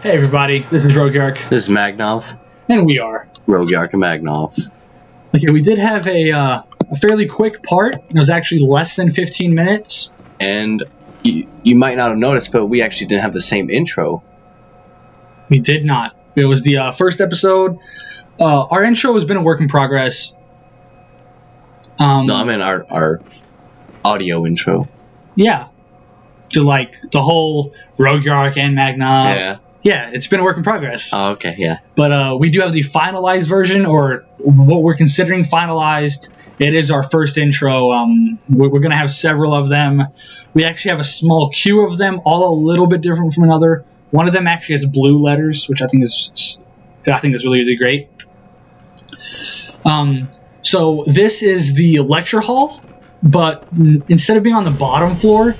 Hey everybody, this is Rogark, This is Magnov. and we are. Rogark and Magnov. Okay, we did have a fairly quick part. It was actually less than 15 minutes. And you might not have noticed, but we actually didn't have the same intro. We did not. It was the first episode. Our intro has been a work in progress. No, I mean our audio intro. Yeah. To like the whole Rogark and Magnov. Yeah. Yeah, it's been a work in progress. Oh, okay, yeah. But we do have the finalized version, or what we're considering finalized. It is our first intro. We're going to have several of them. We actually have a small queue of them, all a little bit different from another. One of them actually has blue letters, which I think is really, really great. So this is the lecture hall, but instead of being on the bottom floor,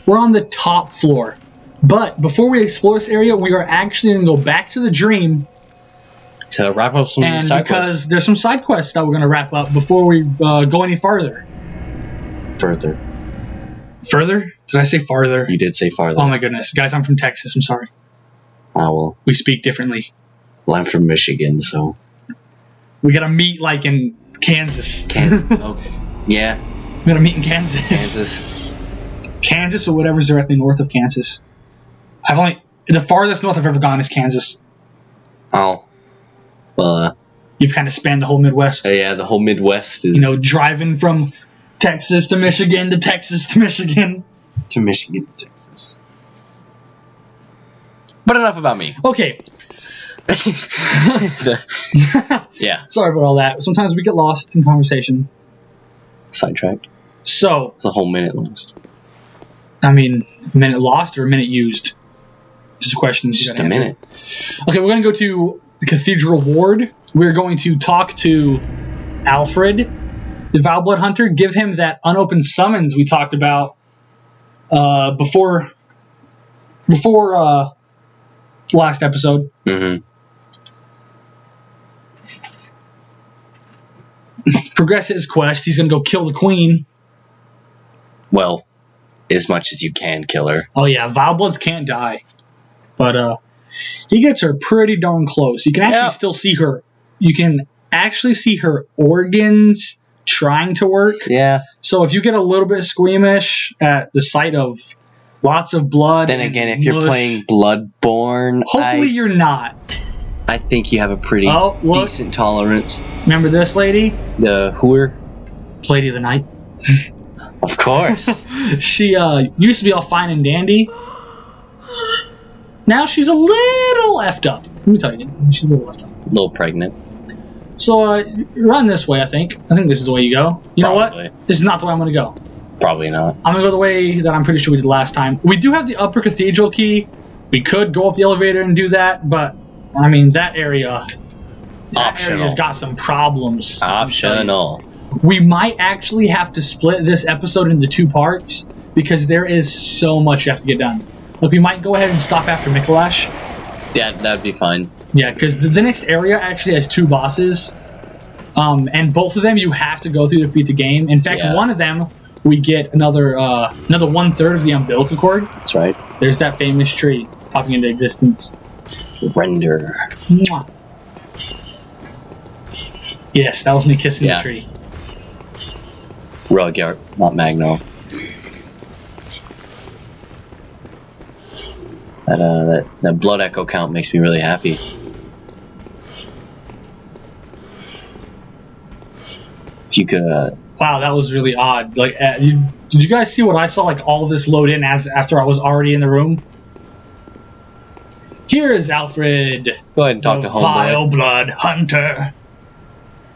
we're on the top floor. But before we explore this area, we are actually going to go back to the dream To wrap up some and side because quests. there's some side quests that we're going to wrap up before we go any farther. Further. Further? Did I say farther? You did say farther. Oh my goodness. Guys, I'm from Texas. I'm sorry. Well, We speak differently. I'm from Michigan, so. We got to meet like in Kansas. Okay. Yeah, We got to meet in Kansas. Kansas. Kansas or whatever's directly north of Kansas. The farthest north I've ever gone is Kansas. Oh. Well, You've kind of spanned the whole Midwest. yeah, the whole Midwest is Driving from Texas to Michigan to Texas to Michigan. to Michigan, Texas. But enough about me. Okay. Yeah, Sorry about all that. Sometimes we get lost in conversation. sidetracked. So, It's a whole minute lost. I mean, a minute lost or a minute used? Just a question. you Just gotta a answer. minute. Okay, we're going to go to the Cathedral Ward. We're going to talk to Alfred, the Vile Blood Hunter, give him that unopened summons we talked about before last episode. Mm-hmm. Progress his quest. He's going to go kill the queen. Well, as much as you can kill her. Oh yeah, Vile Bloods can't die. But he gets her pretty darn close. You can actually still see her. You can actually see her organs trying to work. Yeah. So if you get a little bit squeamish at the sight of lots of blood, Then and again, if you're mush, playing Bloodborne, hopefully you're not. I think you have a pretty Oh, look. decent tolerance. Remember this lady? The hooer? Lady of the night. Of course. She used to be all fine and dandy. Now she's a little effed up. Let me tell you, she's a little effed up. A little pregnant. So run this way, I think. I think this is the way you go. You know Probably. what? This is not the way I'm going to go. Probably not. I'm going to go the way that I'm pretty sure we did last time. We do have the upper cathedral key. We could go up the elevator and do that, but, I mean, that area's got some problems. Optional. We might actually have to split this episode into 2 parts because there is so much you have to get done. Look, we might go ahead and stop after Mikolash. Yeah, that'd be fine. Yeah, because the next area actually has 2 bosses. And both of them you have to go through to beat the game. In fact, one of them, we get another 1/3 of the umbilical cord. That's right. There's that famous tree popping into existence. Render. Mwah. Yes, that was me kissing the tree. Rogark, not Magno. That blood echo count makes me really happy. If you could, Wow, that was really odd. Like, did you guys see what I saw? Like all of this load in after I was already in the room. Here is Alfred, go ahead and talk the to Homeboy. Vile Blood Hunter.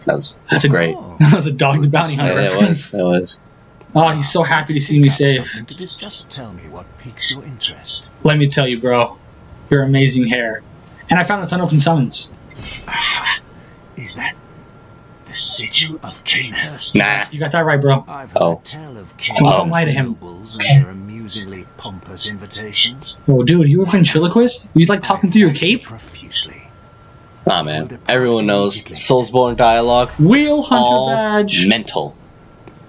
That's a- great. That was a dog the bounty hunter. Yeah, reference. it was. Oh, he's so happy to see me safe. Just tell me what piques your interest. Let me tell you, bro, your amazing hair. And I found this unopened summons. Is that the sigil of Canehurst? Nah. You got that right, bro. I've heard Oh. tell of Don't lie to him. nobles and their amusingly pompous invitations. Oh, dude, you a ventriloquist? You like talking through your cape? Profusely. Nah, man. Everyone knows Soulsborne dialogue. Wheel Hunter all badge. mental.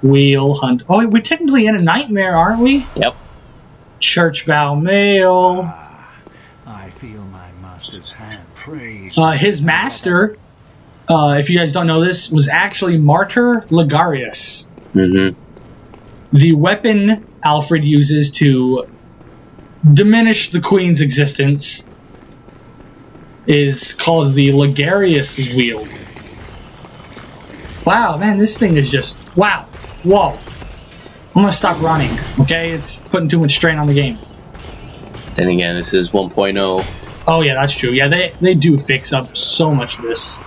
Wheel Hunt. Oh, we're technically in a nightmare, aren't we? Yep. Church Bow Mail. I feel my mind master's hand. Praise. His master, if you guys don't know this, was actually Martyr Ligarius. Mm-hmm. The weapon Alfred uses to diminish the Queen's existence is called the Ligarius Wheel. Wow, man, this thing is just... Wow. Whoa. I'm gonna stop running, okay? It's putting too much strain on the game. Then again, this is 1.0. Oh, yeah, that's true. Yeah, they do fix up so much of this.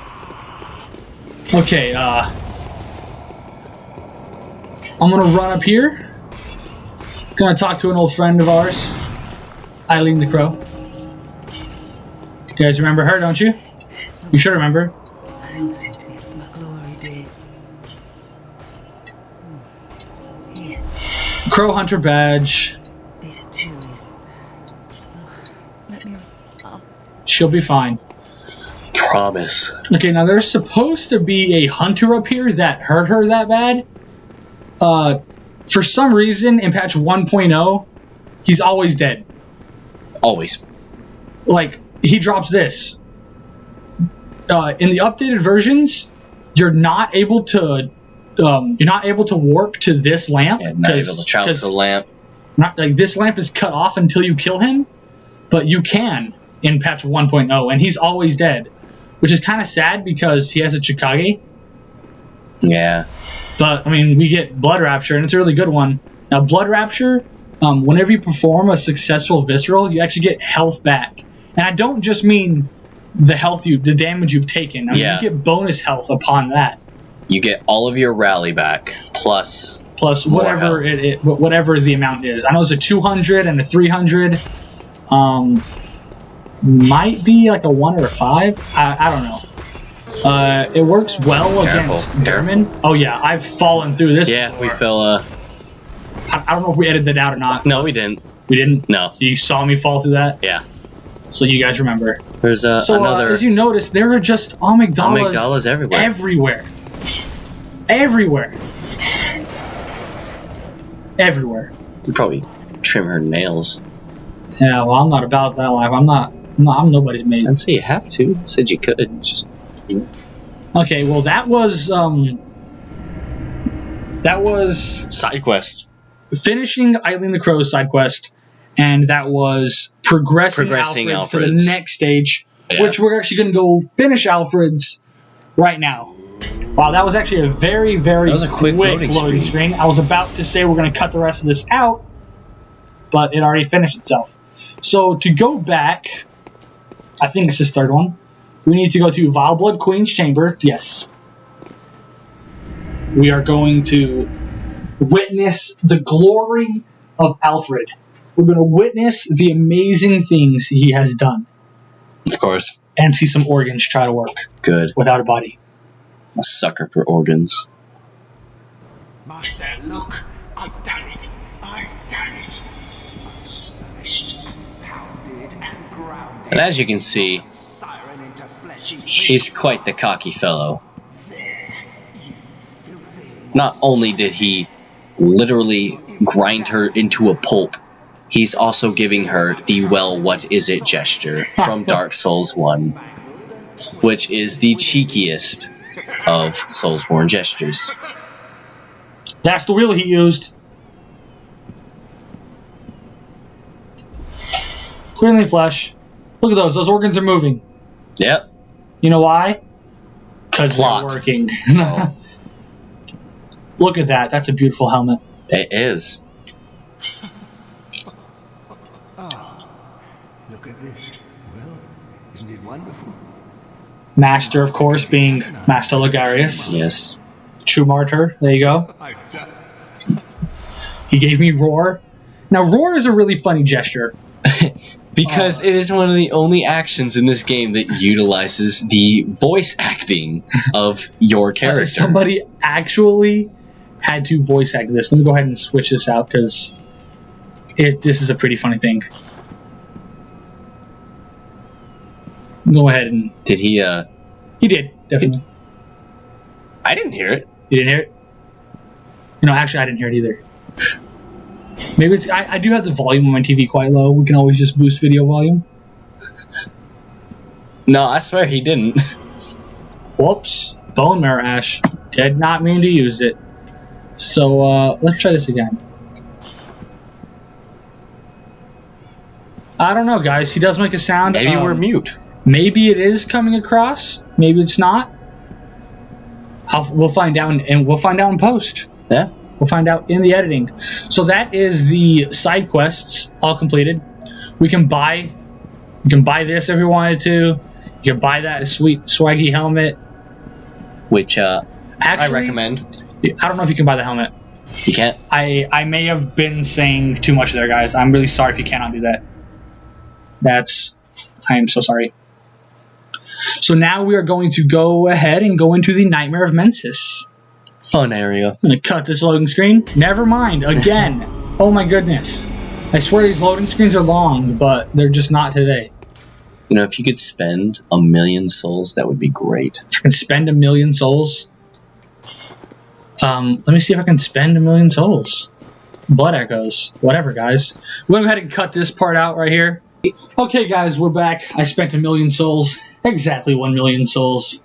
Okay, I'm gonna run up here. Gonna talk to an old friend of ours, Eileen the Crow. You guys remember her, don't you? You should remember. I don't seem to be my glory day. Here, Crow Hunter badge. this too is. Let me. She'll be fine. Promise. Okay, now there's supposed to be a hunter up here that hurt her that bad. For some reason, in patch 1.0, he's always dead. Always. Like, he drops this. In the updated versions, you're not able to warp to this lamp. Yeah, not able to travel to the lamp. Not like this lamp is cut off until you kill him, but you can in patch 1.0, and he's always dead, which is kind of sad because he has a Chikage. Yeah. But I mean, we get Blood Rapture, and it's a really good one. Now, Blood Rapture, whenever you perform a successful visceral, you actually get health back, and I don't just mean the damage you've taken. I mean, you get bonus health upon that. You get all of your rally back plus whatever whatever the amount is. I know it's a 200 and a 300. Might be like a 1 or a 5. I don't know. It works well against German. Oh yeah, I've fallen through this. Yeah, before. we fell. I don't know if we edited that out or not. No, we didn't. We didn't. No. You saw me fall through that. Yeah. So you guys remember. There's another. As you notice, there are just amygdalas everywhere. Everywhere. Everywhere. You probably trim her nails. Yeah, well, I'm not about that life. I'm nobody's mate. I'd say you have to. Said you could. Just. Okay, well, that was Side quest. finishing Eileen the Crow's side quest, and that was progressing Alfred's to the next stage, which we're actually going to go finish Alfred's right now. Wow, that was actually a very, very quick loading screen. I was about to say we're going to cut the rest of this out, but it already finished itself. So to go back, I think it's this third one. We need to go to Vileblood Queen's Chamber. Yes. We are going to witness the glory of Alfred. We're going to witness the amazing things he has done. Of course. And see some organs try to work. Good. Without a body. A sucker for organs. Master, look! I've done it! I've done it! I've smashed, pounded, and ground. And as you can see, he's quite the cocky fellow. Not only did he literally grind her into a pulp, he's also giving her the "well, what is it" gesture from Dark Souls 1, which is the cheekiest of Soulsborne gestures. That's the wheel he used. Queenly flesh. Look at those. Those organs are moving. Yep. You know why? Because they're working. Oh. Look at that. That's a beautiful helmet. It is. Oh, look at this. Well, isn't it wonderful? Master, of course, being Master Ligarius. Yes. True Martyr. There you go. He gave me Roar. Now, Roar is a really funny gesture. Because it is one of the only actions in this game that utilizes the voice acting of your character. Somebody actually had to voice act this. Let me go ahead and switch this out because this is a pretty funny thing. Go ahead and... Did he, He did, definitely. I didn't hear it. You didn't hear it? You know, actually, I didn't hear it either. Maybe it's... I do have the volume on my TV quite low. We can always just boost video volume. No, I swear he didn't. Whoops. Bone marrow ash. Did not mean to use it. So, let's try this again. I don't know, guys. He does make a sound. Maybe we're mute. Maybe it is coming across. Maybe it's not. We'll find out, and we'll find out in post. Yeah. We'll find out in the editing. So that is the side quests all completed. We can buy this if we wanted to. You can buy that sweet swaggy helmet, which actually, I recommend. I don't know if you can buy the helmet. You can't. I may have been saying too much there, guys. I'm really sorry if you cannot do that. I am so sorry. So now we are going to go ahead and go into the Nightmare of Mensis. Fun area. I'm going to cut this loading screen. Never mind. Again. Oh my goodness. I swear these loading screens are long, but they're just not today. You know, if you could spend 1,000,000 souls, that would be great. If I can spend 1,000,000 souls. Let me see if I can spend 1,000,000 souls. Blood echoes. Whatever, guys. We're going to go ahead and cut this part out right here. Okay, guys, we're back. I spent 1,000,000 souls. Exactly 1,000,000 souls.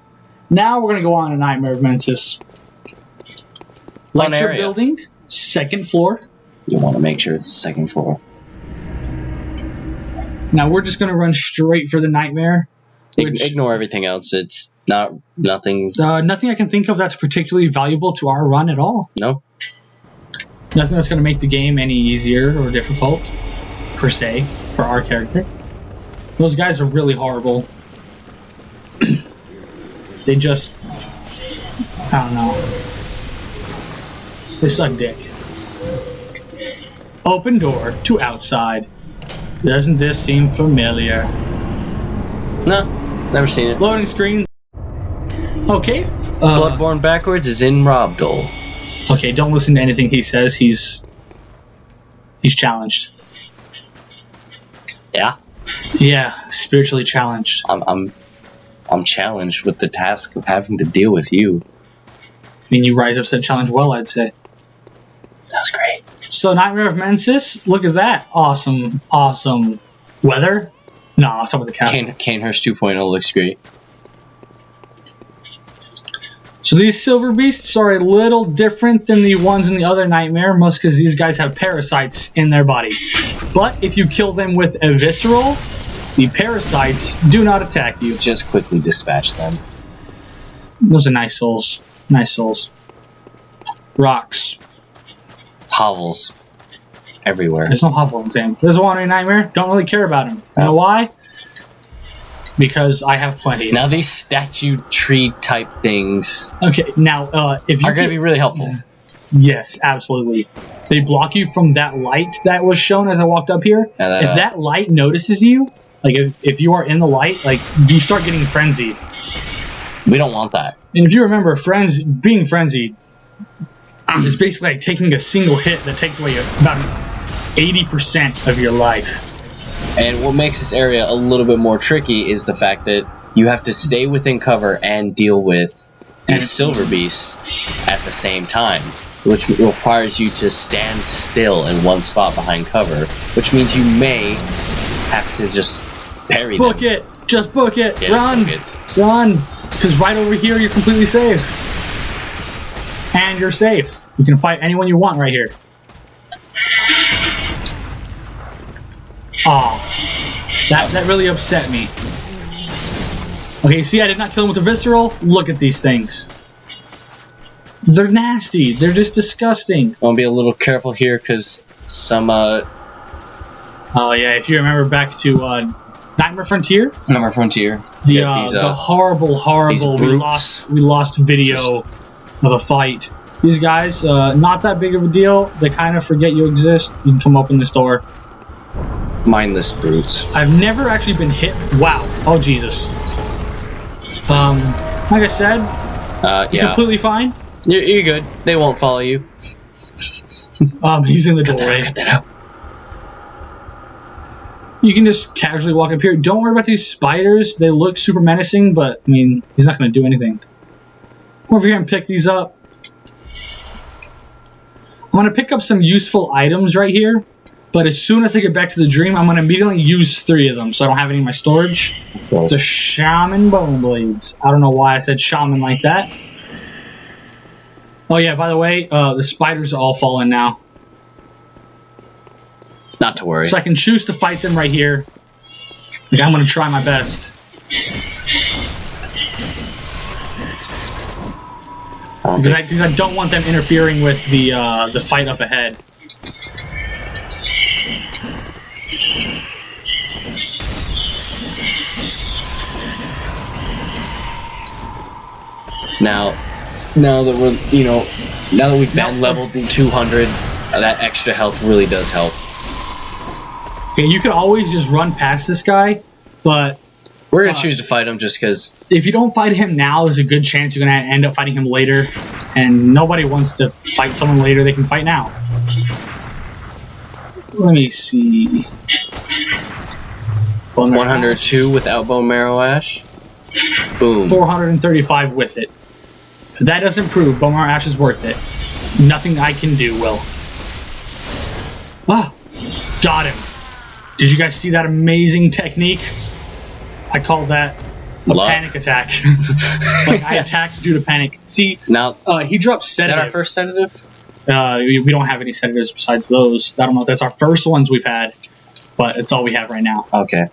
Now we're going to go on to Nightmare of Mensis. Lecture building, second floor. You want to make sure it's the second floor. Now we're just going to run straight for the Nightmare. Ignore everything else. It's nothing. Nothing I can think of that's particularly valuable to our run at all. No. Nothing that's going to make the game any easier or difficult, per se, for our character. Those guys are really horrible. They just... I don't know. They suck dick. Open door to outside. Doesn't this seem familiar? No, never seen it. Loading screen. Okay. Bloodborne backwards is in Robdol. Okay, don't listen to anything he says. He's challenged. Yeah. Yeah, spiritually challenged. I'm challenged with the task of having to deal with you. I mean, you rise up to the challenge well, I'd say. That was great. So, Nightmare of Mensis, look at that. Awesome, awesome weather. No, I'm talking about the castle. Canehurst 2.0 looks great. So these silver beasts are a little different than the ones in the other Nightmare, most because these guys have parasites in their body. But if you kill them with a visceral, the parasites do not attack you. Just quickly dispatch them. Those are nice souls. Nice souls. Rocks. Hovels. Everywhere. There's no hovel in this game. There's one in Nightmare. Don't really care about him. You know why? Because I have plenty. Now these statue tree type things. Okay, now if you are going to be really helpful. Yes, absolutely. They block you from that light that was shown as I walked up here. If that light notices you, like if you are in the light, like you start getting frenzied. We don't want that. And if you remember, being frenzied is basically like taking a single hit that takes away about 80% of your life. And what makes this area a little bit more tricky is the fact that you have to stay within cover and deal with these silver beasts at the same time, which requires you to stand still in one spot behind cover, which means you may have to just parry them. Book it! Just book it! Yeah, Run! book it. Run! Because right over here you're completely safe. And you're safe. You can fight anyone you want right here. Aw. That really upset me. Okay, see, I did not kill him with a visceral. Look at these things. They're nasty. They're just disgusting. I want to be a little careful here because some Oh yeah, if you remember back to Nightmare Frontier. Nightmare Frontier. The horrible we lost video of a fight. These guys, not that big of a deal. They kind of forget you exist. You can come open this door. Mindless brutes. I've never actually been hit. Wow. Oh Jesus. Like I said, you're completely fine. You're good. They won't follow you. He's in the doorway. Cut that out. You can just casually walk up here. Don't worry about these spiders. They look super menacing, but I mean, he's not going to do anything. Come over here and pick these up. I'm going to pick up some useful items right here, But as soon as I get back to the dream, I'm going to immediately use 3 of them, so I don't have any in my storage. It's a Shaman Bone Blades. I don't know why I said Shaman like that. Oh yeah, by the way, the spiders are all fallen now. Not to worry. So I can choose to fight them right here. Like, I'm going to try my best. Because I don't want them interfering with the fight up ahead. Now that we're, now that we've been leveled to 200, that extra health really does help. Okay, you could always just run past this guy, but we're gonna choose to fight him just because. If you don't fight him now, there's a good chance you're gonna end up fighting him later, and nobody wants to fight someone later. They can fight now. Let me see. 102 without bone marrow ash. Boom. 435 with it. If that doesn't prove bone marrow ash is worth it, nothing I can do will. Ah, got him. Did you guys see that amazing technique? I call that a panic attack. Like, I attacked due to panic. See, now he dropped sedative. Is that our first sedative? We don't have any sedatives besides those. I don't know if that's our first ones we've had, but it's all we have right now. Okay.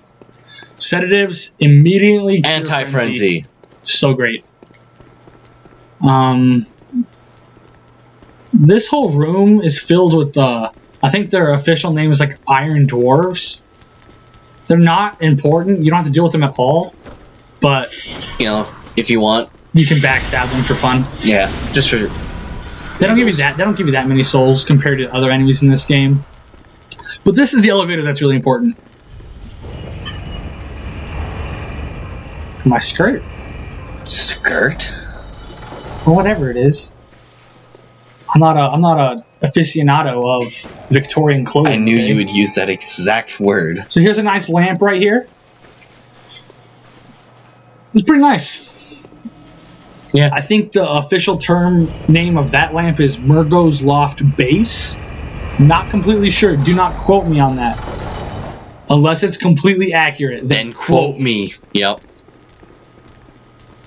Sedatives immediately cure anti-frenzy. So great. This whole room is filled with I think their official name is like Iron Dwarves. They're not important. You don't have to deal with them at all. But if you want, you can backstab them for fun. Yeah, just for. They don't give you that. They don't give you that many souls compared to other enemies in this game. But this is the elevator that's really important. My skirt. Skirt? Or whatever it is. I'm not a aficionado of Victorian clothing. I knew you would use that exact word. So here's a nice lamp right here. It's pretty nice. Yeah. I think the official term name of that lamp is Murgo's Loft Base. Not completely sure. Do not quote me on that. Unless it's completely accurate. Then quote me. Yep.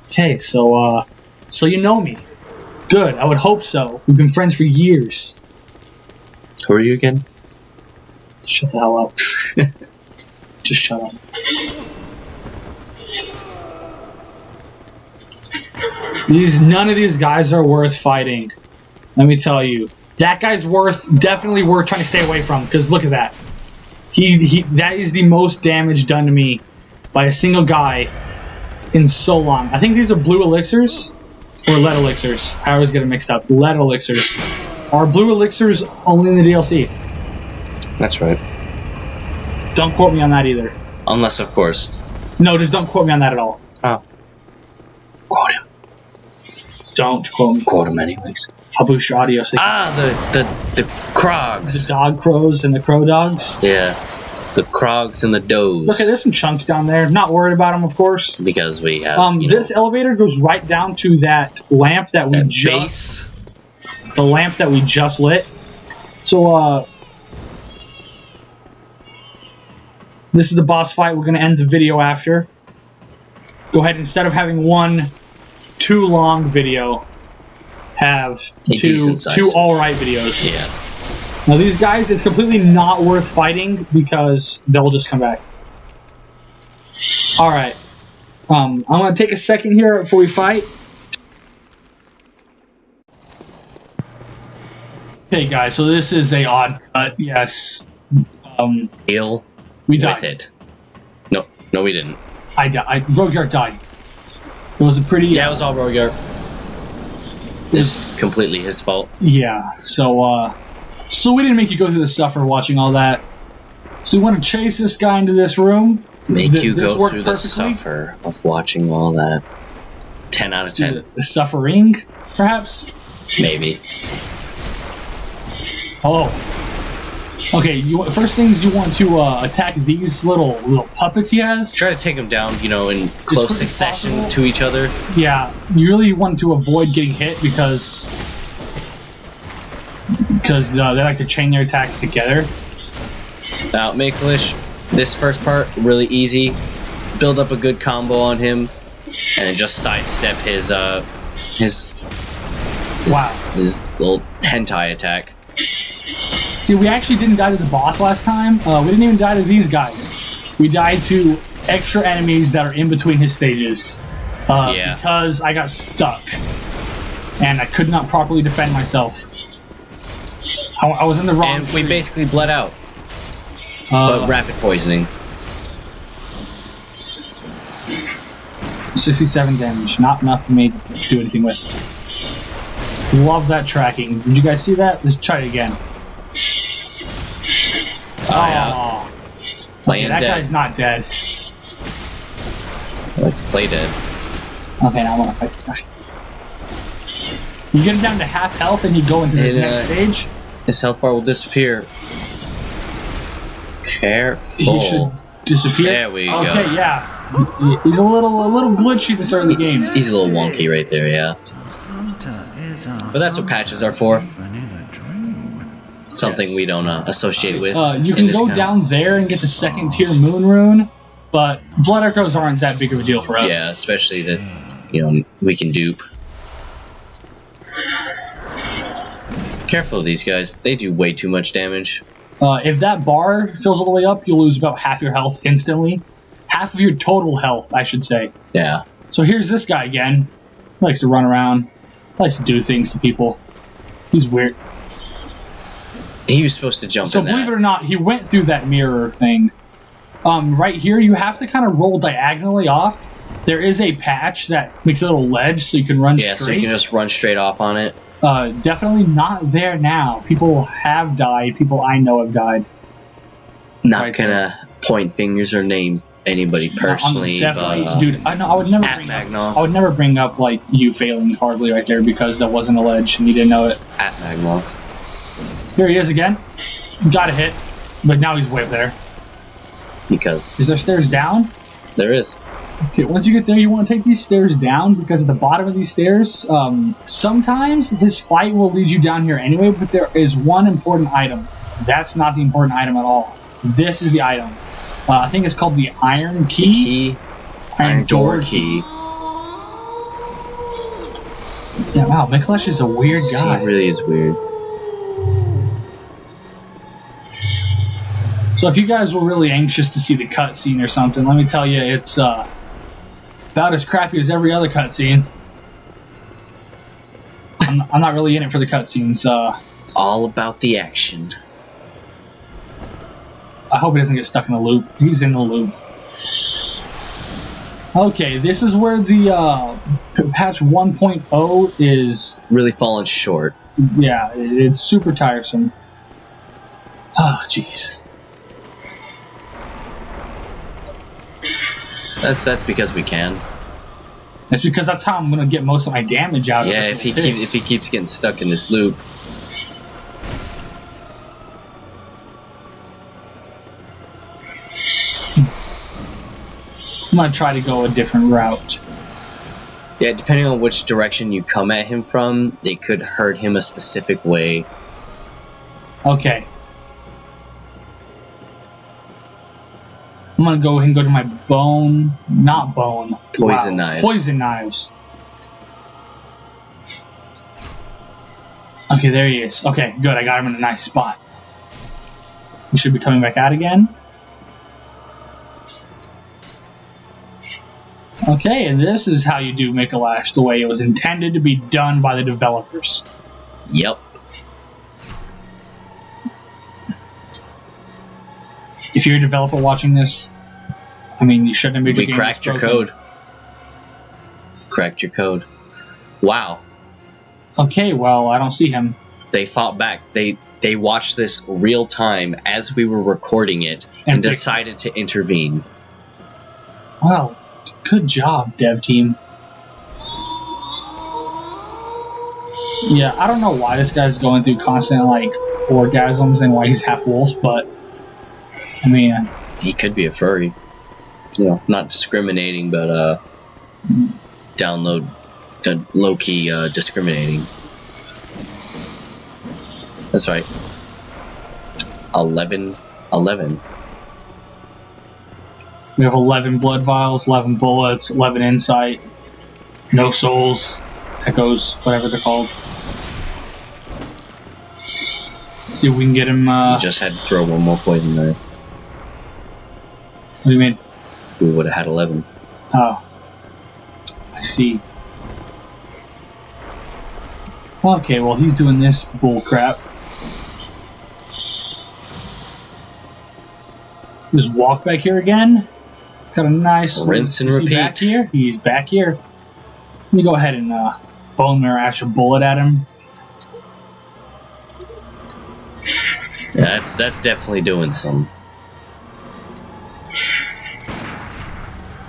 Okay, so you know me. Good, I would hope so. We've been friends for years. Who are you again? Shut the hell up. Just shut up. None of these guys are worth fighting. Let me tell you. That guy's definitely worth trying to stay away from, because look at that. That is the most damage done to me by a single guy in so long. I think these are blue elixirs or lead elixirs. I always get it mixed up. Lead elixirs. Are blue elixirs only in the DLC? That's right. Don't quote me on that either. Unless, of course. No, just don't quote me on that at all. Oh. Quote him. Don't quote me. Quote him anyways. I'll boost your audio. So the Krogs. The dog crows and the crow dogs? Yeah. The Krogs and the does. Okay, there's some chunks down there. Not worried about them, of course. Because we have, this elevator goes right down to that lamp that we base. The lamp that we just lit. So, this is the boss fight. We're going to end the video after. Go ahead, instead of having one too long video, have two alright videos. Yeah. Now these guys, it's completely not worth fighting because they'll just come back. Alright. I'm going to take a second here before we fight. Okay guys, so this is a odd cut, yes. Heal we died. With it. No we didn't. I died. Rogyart died. It was a pretty... Yeah, it was all Rogyart. It's completely his fault. Yeah, so we didn't make you go through the suffer watching all that. So we want to chase this guy into this room. Make you go through the suffer of watching all that. 10 out of 10. The suffering, perhaps? Maybe. Oh. Okay, first things you want to attack these little puppets he has. Try to take them down, in close succession to each other. Yeah, you really want to avoid getting hit because they like to chain their attacks together. Now, Miklish, this first part, really easy. Build up a good combo on him, and then just sidestep his little hentai attack. See, we actually didn't die to the boss last time. We didn't even die to these guys. We died to extra enemies that are in between his stages. Because I got stuck. And I could not properly defend myself. I was in the wrong And we tree. basically bled out. But rapid poisoning. 67 damage. Not enough for me to do anything with. Love that tracking. Did you guys see that? Let's try it again. Yeah. Playing that dead. guy's not dead. I like to play dead. Okay, now I want to fight this guy. You get him down to half health and you go into this next stage. His health bar will disappear. Careful. He should disappear. There we go. Okay, yeah. He's a little glitchy at the start of the game. He's a little wonky right there, yeah. But that's what patches are for. Something we don't associate with. You can go down there and get the second tier moon rune, but blood echoes aren't that big of a deal for us. Yeah, especially that we can dupe. Careful of these guys. They do way too much damage. If that bar fills all the way up, you'll lose about half your health instantly. Half of your total health, I should say. Yeah. So here's this guy again. He likes to run around. He likes to do things to people. He's weird. He was supposed to jump in that. So believe it or not, he went through that mirror thing. Right here, you have to kind of roll diagonally off. There is a patch that makes a little ledge so you can run straight. Yeah, so you can just run straight off on it. Definitely not there now. People have died. People I know have died. Not gonna point fingers or name anybody personally, definitely, but dude. I would never bring up like you failing hardly right there because that wasn't a ledge and you didn't know it. At Magnoff. Here he is again. Got a hit, but now he's way up there. Because is there stairs down? There is. Okay, once you get there, you want to take these stairs down because at the bottom of these stairs, sometimes his fight will lead you down here anyway, but there is one important item. That's not the important item at all. This is the item. I think it's called the Iron Key. Iron Door Key. Yeah, wow, Miklesh is a weird guy. He really is weird. So if you guys were really anxious to see the cutscene or something, let me tell you, it's about as crappy as every other cutscene. I'm not really in it for the cutscenes. It's all about the action. I hope he doesn't get stuck in the loop. He's in the loop. Okay, this is where the patch 1.0 is really falling short. Yeah, it's super tiresome. Oh, jeez. That's because we can. It's because that's how I'm gonna get most of my damage out of it. Yeah, if he keeps getting stuck in this loop. I'm gonna try to go a different route. Yeah, depending on which direction you come at him from, it could hurt him a specific way. Okay. I'm gonna go ahead and go to my poison knives. Poison knives. Okay, there he is. Okay, good. I got him in a nice spot. He should be coming back out again. Okay, and this is how you do Miklesh the way it was intended to be done by the developers. Yep. If you're a developer watching this, I mean, you shouldn't have made your game. We cracked your code. Cracked your code. Wow. Okay, well, I don't see him. They fought back. They watched this real time as we were recording it and decided to intervene. Well, good job, dev team. Yeah, I don't know why this guy's going through constant, like, orgasms and why he's half wolf, but I mean, he could be a furry. You know, not discriminating, but low-key discriminating. That's right. 11 11. We have 11 blood vials, 11 bullets, 11 insight, no souls, echoes, whatever they're called. Let's see if we can get him. You just had to throw one more poison there. What do you mean? We would have had 11. Oh. I see. Okay, well, he's doing this bullcrap. Just walk back here again. He's got a nice... Rinse and is repeat. He back here? He's back here. Let me go ahead and bone marrow ash a bullet at him. Yeah, that's definitely doing some.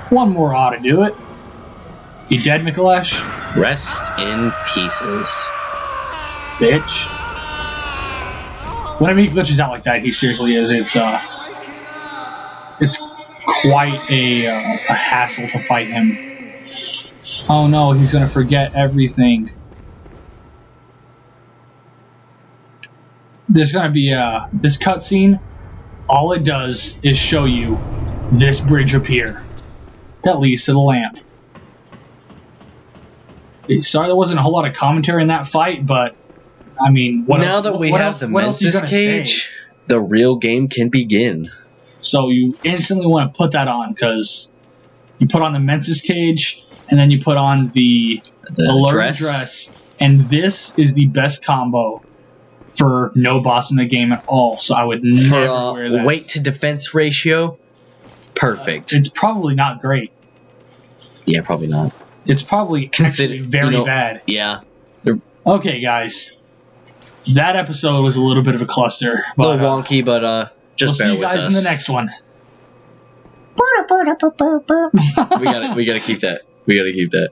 One more ought to do it. You dead, Mikalesh? Rest in pieces. Bitch. Whenever he glitches out like that, he seriously is. It's quite a hassle to fight him. Oh no, he's gonna forget everything. There's gonna be this cutscene. All it does is show you this bridge up here that leads to the lamp. Okay, sorry, there wasn't a whole lot of commentary in that fight, but I mean, what now else, that we what have else, the what else are you Mensis gonna cage, say? the real game can begin. So you instantly want to put that on because you put on the Mensis cage and then you put on the alluring dress, and this is the best combo for no boss in the game at all. So I would never wear that. Weight to defense ratio, perfect. It's probably not great. Yeah, probably not. It's probably actually very bad. Yeah. Okay, guys. That episode was a little bit of a cluster. A But, little wonky, but just we'll bear see you guys with us. in the next one. We gotta keep that. We gotta keep that.